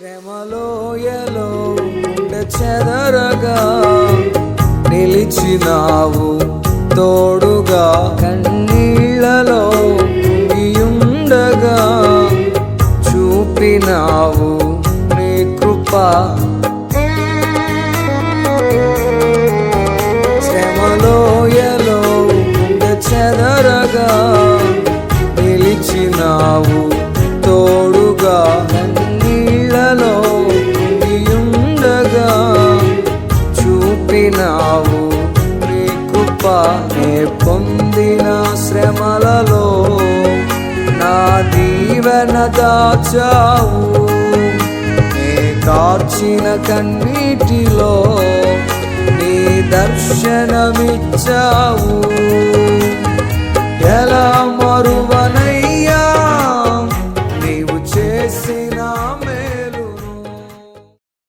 శ్రమలోయలో గుండె చెదరగా నిలిచినావు తోడుగా, కన్నీళ్లలో కుంగియుండగా చూపినావు నీ కృప. శ్రమలోయలో గుండె చెదరగా నిలిచినావు తోడుగా, కన్నీళ్లలో కుంగియుండగా చూపినావు నీ కృప. నే పొందిన శ్రమలలో నా దీవెన దాచావు, నే కార్చిన కన్నీటిలో నీ దర్శనమిచ్చావు. ఎలా మరువ